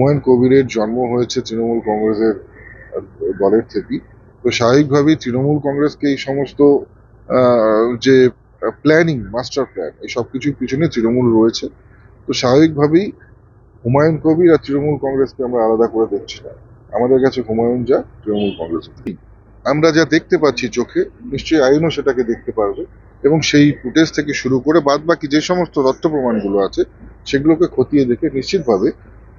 হুমায়ুন কবিরের জন্ম হয়েছে তৃণমূল কংগ্রেসের দলের থেকেই। তো স্বাভাবিকভাবেই তৃণমূল কংগ্রেসকে এই সমস্ত যে প্ল্যানিং, মাস্টার প্ল্যান, এই সবকিছুর পিছনে তৃণমূল রয়েছে। তো স্বাভাবিকভাবেই হুমায়ুন কবির আর তৃণমূল কংগ্রেসকে আমরা আলাদা করে দেখছি না। আমাদের কাছে হুমায়ুন যা, তৃণমূল কংগ্রেস তাই। আমরা যা দেখতে পাচ্ছি চোখে, নিশ্চয়ই আইনও সেটাকে দেখতে পারবে, এবং সেই ফুটেজ থেকে শুরু করে বাদ বাকি যে সমস্ত তথ্য প্রমাণগুলো আছে সেগুলোকে খতিয়ে দেখে নিশ্চিতভাবে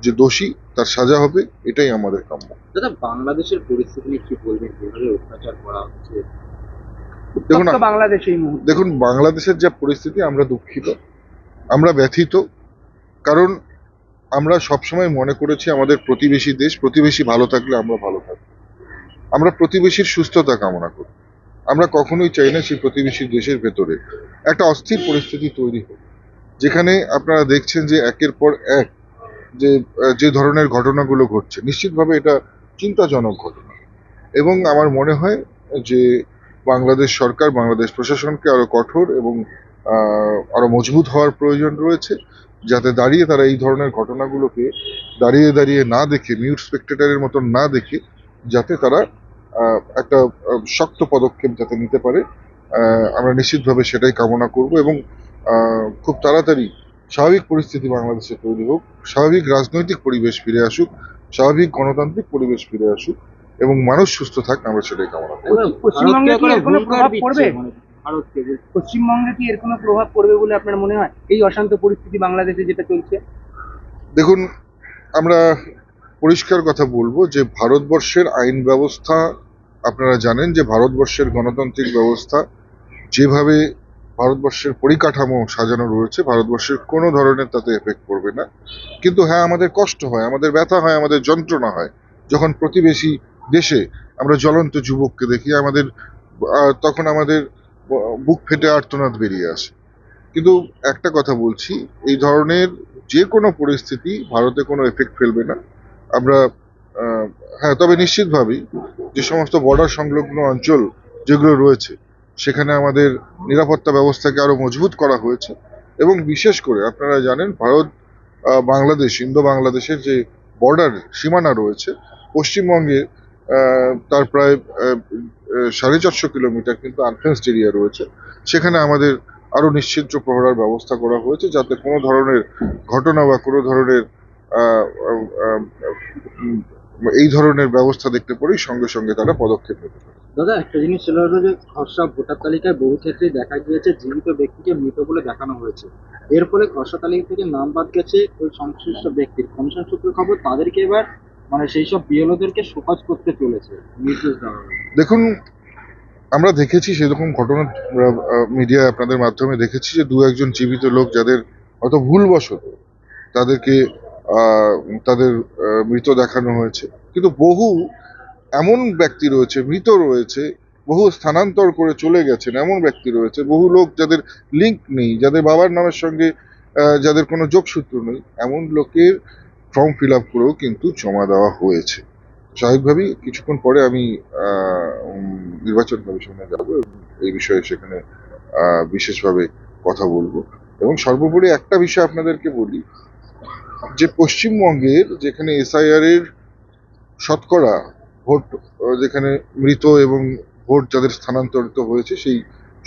যে দোষী তার সাজা হবে, এটাই আমাদের কাম্য। দাদা, বাংলাদেশের পরিস্থিতি নিয়ে কি বলবেন? যেভাবে অত্যাচার করা হচ্ছে, দেখুন উত্তপ্ত বাংলাদেশ এই মুহূর্তে। দেখুন বাংলাদেশের যা পরিস্থিতি, আমরা দুঃখিত, আমরা ব্যথিত। কারণ আমরা সবসময় মনে করেছি আমাদের প্রতিবেশী দেশ, প্রতিবেশী ভালো থাকলে আমরা ভালো থাকবো। আমরা প্রতিবেশীর সুস্থতা কামনা করি। আমরা কখনোই চাই না সেই প্রতিবেশী দেশের ভেতরে একটা অস্থির পরিস্থিতি তৈরি হোক, যেখানে আপনারা দেখছেন যে একের পর এক যে ধরনের ঘটনাগুলো ঘটছে, নিশ্চিতভাবে এটা চিন্তাজনক ঘটনা। এবং আমার মনে হয় যে বাংলাদেশ সরকার, বাংলাদেশ প্রশাসনকে আরো কঠোর এবং আরো মজবুত হওয়ার প্রয়োজন রয়েছে, যাতে দাঁড়িয়ে তারা এই ধরনের ঘটনাগুলোকে দাঁড়িয়ে দাঁড়িয়ে না দেখে, মিউট স্পেক্টেটারের মতন না দেখে, যাতে তারা একটা শক্ত পদক্ষেপ যাতে নিতে পারে। আমরা নিশ্চিতভাবে সেটাই কামনা করব, এবং খুব তাড়াতাড়ি স্বাভাবিক পরিস্থিতি বাংলাদেশে তৈরি হোক, স্বাভাবিক রাজনৈতিক পরিবেশ ফিরে আসুক, স্বাভাবিক গণতান্ত্রিক পরিবেশ ফিরে আসুক, এবং মানুষ সুস্থ থাক, আমরা সেটাই কামনা করি। পশ্চিমবঙ্গে কি এর কোনো প্রভাব পড়বে? পশ্চিমবঙ্গে কি এর কোনো প্রভাব পড়বে বলে আপনার মনে হয়, এই অশান্ত পরিস্থিতি বাংলাদেশে যেটা চলছে? দেখুন, আমরা পরিষ্কার কথা বলবো যে ভারতবর্ষের আইন ব্যবস্থা, আপনারা জানেন যে ভারতবর্ষের গণতান্ত্রিক ব্যবস্থা যেভাবে ভারতবর্ষের পরিকাঠামো সাজানো রয়েছে, ভারতবর্ষের কোনো ধরনের তাতে এফেক্ট পড়বে না। কিন্তু হ্যাঁ, আমাদের কষ্ট হয়, আমাদের ব্যথা হয়, আমাদের যন্ত্রণা হয় যখন প্রতিবেশী দেশে আমরা জ্বলন্ত যুবককে দেখি। তখন আমাদের বুক ফেটে আর্তনাদ বেরিয়ে আসে। কিন্তু একটা কথা বলছি, এই ধরনের যে কোনো পরিস্থিতি ভারতে কোনো এফেক্ট ফেলবে না। আমরা হ্যাঁ, তবে নিশ্চিতভাবেই যে সমস্ত বর্ডার সংলগ্ন অঞ্চল যেগুলো রয়েছে, সেখানে আমাদের নিরাপত্তা ব্যবস্থাকে আরো মজবুত করা হয়েছে। এবং বিশেষ করে আপনারা জানেন, ভারত বাংলাদেশ, ইন্দো বাংলাদেশের যে বর্ডার সীমানা রয়েছে, পশ্চিমবঙ্গে তার প্রায় 450 কিলোমিটার কিন্তু আনফেন্সড এরিয়া রয়েছে। সেখানে আমাদের আরো নিশ্চিদ্র প্রহরার ব্যবস্থা করা হয়েছে, যাতে কোনো ধরনের ঘটনা বা কোনো ধরনের আহ, আহ, আহ, উম, এই ধরনের ব্যবস্থা দেখতে পরেই সঙ্গে সঙ্গে তারা পদক্ষেপ নিতে পারে। দাদা, একটা জিনিস ছিল হলো যে খসড়া ভোটার তালিকায় বহু ক্ষেত্রেই দেখা গিয়েছে জীবিত ব্যক্তিকে মৃত বলে দেখানো হয়েছে। এর ফলে খসড়া তালিকা থেকে নাম বাদ গেছে ওই সংশ্লিষ্ট ব্যক্তির। কমিশন সূত্রে খবর, তাদেরকে এবার মানে সেই সব বিএলওদেরকে শোকজ করতে চলেছে, নির্দেশ দেওয়া হয়েছে। দেখুন, আমরা দেখেছি সেরকম ঘটনা, মিডিয়া আপনাদের মাধ্যমে দেখেছি যে দু একজন জীবিত লোক যাদের হয়তো ভুলবশত তাদেরকে আহ, তাদের মৃত দেখানো হয়েছে, কিন্তু বহু এমন ব্যক্তি রয়েছে, মৃত রয়েছে, বহু স্থানান্তর করে চলে গেছেন এমন ব্যক্তি রয়েছে, বহু লোক যাদের লিঙ্ক নেই, যাদের বাবার নামের সঙ্গে যাদের কোনো যোগসূত্র নেই, এমন লোকের ফর্ম ফিল আপ করেও কিন্তু জমা দেওয়া হয়েছে। স্বাভাবিকভাবেই কিছুক্ষণ পরে আমি নির্বাচন কমিশনে যাব এবং এই বিষয়ে সেখানে বিশেষভাবে কথা বলবো। এবং সর্বোপরি একটা বিষয় আপনাদেরকে বলি, যে পশ্চিমবঙ্গের যেখানে এসআইআর এর শতকরা ভোট, যেখানে মৃত এবং ভোট যাদের স্থানান্তরিত হয়েছে সেই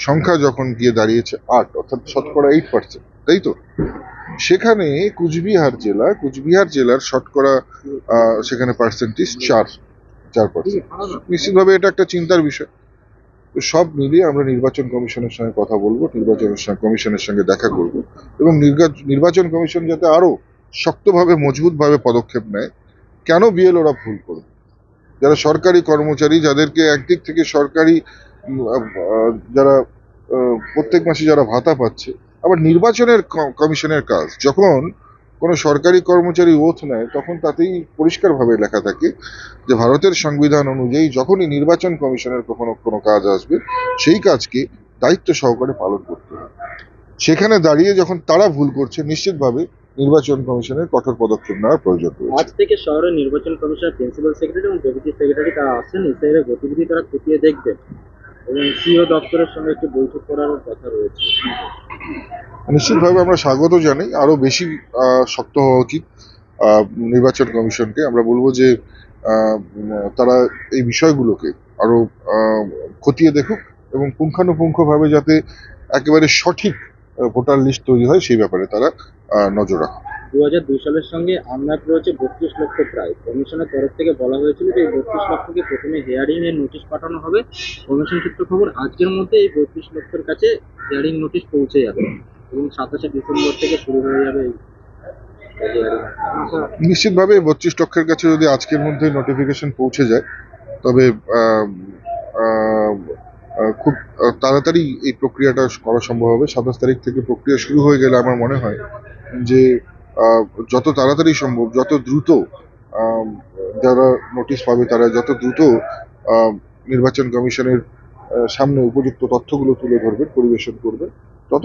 সংখ্যা যখন গিয়ে দাঁড়িয়েছে 8, অর্থাৎ শতকরা 8%, তাই তো? সেখানে কুচবিহার জেলার শতকরা সেখানে পার্সেন্টেজ 4%। নিশ্চিতভাবে এটা একটা চিন্তার বিষয়। তো সব মিলিয়ে আমরা নির্বাচন কমিশনের সঙ্গে কথা বলবো, কমিশনের সঙ্গে দেখা করব, এবং নির্বাচন কমিশন যাতে আরো শক্তভাবে, মজবুতভাবে পদক্ষেপ নেয়। কেন বিএলওরা ভুল করবে? যারা সরকারি কর্মচারী, যাদেরকে একদিক থেকে সরকারি যারা প্রত্যেক মাসে যারা ভাতা পাচ্ছে, আবার নির্বাচনের কমিশনের কাজ যখন কোনো সরকারি কর্মচারী ওথ নেয়, তখন তাতেই পরিষ্কারভাবে লেখা থাকে যে ভারতের সংবিধান অনুযায়ী যখনই নির্বাচন কমিশনের কখনো কোনো কাজ আসবে, সেই কাজকে দায়িত্ব সহকারে পালন করতে হবে। সেখানে দাঁড়িয়ে যখন তারা ভুল করছে, নিশ্চিতভাবে নির্বাচন কমিশনের কঠোর পদক্ষেপ নেওয়ার প্রয়োজন রয়েছে। আজ থেকে শহরের নির্বাচন কমিশনের প্রিন্সিপাল সেক্রেটারি এবং ডেপুটি সেক্রেটারি তারা আসছেন, এসআইআর গতিবিধি তারা খতিয়ে দেখবেন এবং সিও দপ্তরের সঙ্গে একটি বৈঠক করার কথা রয়েছে। নিশ্চিতভাবে আমরা স্বাগত জানাই, আরো বেশি শক্ত হওয়া উচিত। নির্বাচন কমিশনকে আমরা বলবো যে তারা এই বিষয়গুলোকে আরো খতিয়ে দেখুক এবং পুঙ্খানুপুঙ্খভাবে যাতে একেবারে সঠিক ভোটার লিস্ট তৈরি হয় সেই ব্যাপারে তারা নজর রাখুক। 2002 সালের সঙ্গে আনম্যাপ রয়েছে 32 লক্ষ প্রায়। কমিশনের তরফ থেকে বলা হয়েছিল যে এই 32 লক্ষকে প্রথমে হিয়ারিং এর নোটিশ পাঠানো হবে। কমিশন সূত্র খবর আজকের মধ্যে এই 32 লক্ষের কাছে হিয়ারিং নোটিশ পৌঁছে যাবে এবং 27শে ডিসেম্বর থেকে শুরু হয়ে যাবে এই হিয়ারিং। নিশ্চিতভাবে 32 লক্ষের কাছে যদি আজকের মধ্যে নোটিফিকেশন পৌঁছে যায় তবে খুব তাড়াতাড়ি এই প্রক্রিয়াটা করা সম্ভব হবে। 27 তারিখ থেকে প্রক্রিয়া শুরু হয়ে গেলে আমার মনে হয় যে যত তাড়াতাড়ি সম্ভব, যত দ্রুত আহ, যারা নোটিশ পাবে তারা যত দ্রুত নির্বাচন কমিশনের সামনে উপযুক্ত তথ্যগুলো তুলে ধরবেন, পরিবেশন করবেন, তত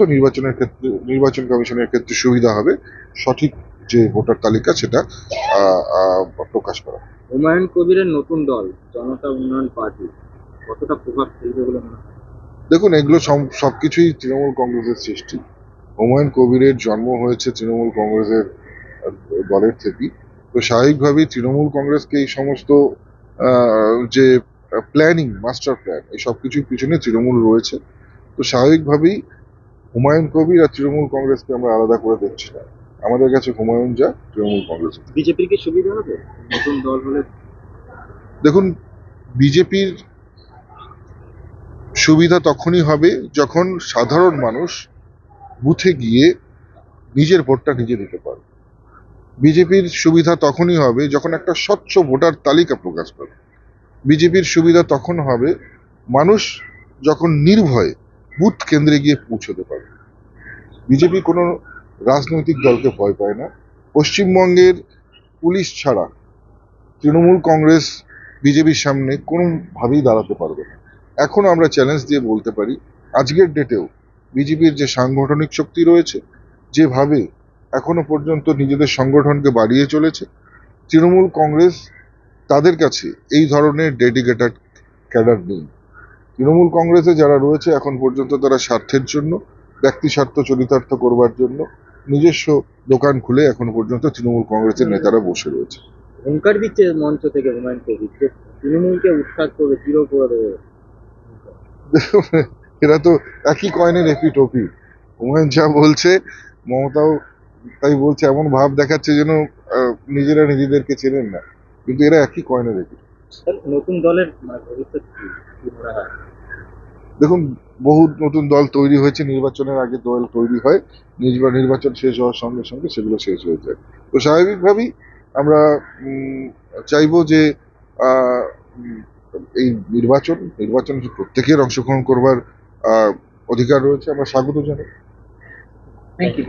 নির্বাচন কমিশনের ক্ষেত্রে সুবিধা হবে সঠিক যে ভোটার তালিকা সেটা প্রকাশ করা। হুমায়ুন কবিরের নতুন দল জনতা উন্নয়ন পার্টি কতটা প্রভাব ফেলবে বলে মনে হয়? দেখুন, এগুলো সবকিছুই তৃণমূল কংগ্রেসের সৃষ্টি। হুমায়ুন কবিরের জন্ম হয়েছে তৃণমূল কংগ্রেসের দলের থেকেই। তো স্বাভাবিকভাবেই তৃণমূল কংগ্রেসকে এই সমস্ত যে প্ল্যানিং, মাস্টার প্ল্যান, এই সবকিছুর পিছনে তৃণমূল রয়েছে। তো স্বাভাবিকভাবেই হুমায়ুন কবির আর তৃণমূল কংগ্রেসকে আমরা আলাদা করে দেখছি না। আমাদের কাছে হুমায়ুন যা, তৃণমূল কংগ্রেস। বিজেপির কি সুবিধা হবে নতুন দল হলে? দেখুন, বিজেপির সুবিধা তখনই হবে যখন সাধারণ মানুষ বুথে গিয়ে নিজের ভোটটা নিজে দিতে পারবে। বিজেপির সুবিধা তখনই হবে যখন একটা স্বচ্ছ ভোটার তালিকা প্রকাশ পাবে। বিজেপির সুবিধা তখন হবে মানুষ যখন নির্ভয়ে বুথ কেন্দ্রে গিয়ে পৌঁছতে পারবে। বিজেপি কোনো রাজনৈতিক দলকে ভয় পায় না। পশ্চিমবঙ্গের পুলিশ ছাড়া তৃণমূল কংগ্রেস বিজেপির সামনে কোনোভাবেই দাঁড়াতে পারবে না। এখনো আমরা চ্যালেঞ্জ দিয়ে বলতে পারি, আজকের ডেটেও বিজেপির যে সাংগঠনিক শক্তি রয়েছে, যেভাবে এখনো পর্যন্ত নিজেদের সংগঠনকে বাড়িয়ে চলেছে, তৃণমূল কংগ্রেস তাদের কাছে এই ধরনের ডেডিকেটেড ক্যাডার নেই। তৃণমূল কংগ্রেসে যারা রয়েছে এখন পর্যন্ত তারা স্বার্থের জন্য, ব্যক্তি স্বার্থ চরিতার্থ করবার জন্য নিজস্ব দোকান খুলে এখন পর্যন্ত তৃণমূল কংগ্রেসের নেতারা বসে রয়েছে। হুঙ্কার দিচ্ছে মঞ্চ থেকে হুমায়ুন কবির যে তৃণমূলকে উৎখাত করবে, জিরো করে দেবে। এরা তো একই কয়েনের এপি টপি। হুমায়ুন যা বলছে, মমতাও তাই বলছে। এমন ভাব দেখাচ্ছে যেন নিজেরা নিজেদেরকে চেনেন না, কিন্তু এরা একই কয়েনের এপি। তাহলে নতুন দলের ভবিষ্যৎ কি মনে হয়? দেখুন, বহু নতুন দল তৈরি হয়েছে, নির্বাচনের আগে দল তৈরি হয়, নির্বাচন শেষ হওয়ার সঙ্গে সঙ্গে সেগুলো শেষ হয়ে যায়। তো স্বাভাবিকভাবেই আমরা চাইবো যে আহ, উম, এই নির্বাচন প্রত্যেকের অংশগ্রহণ করবার অধিকার রয়েছে, আমরা স্বাগত জানাই। Thank you.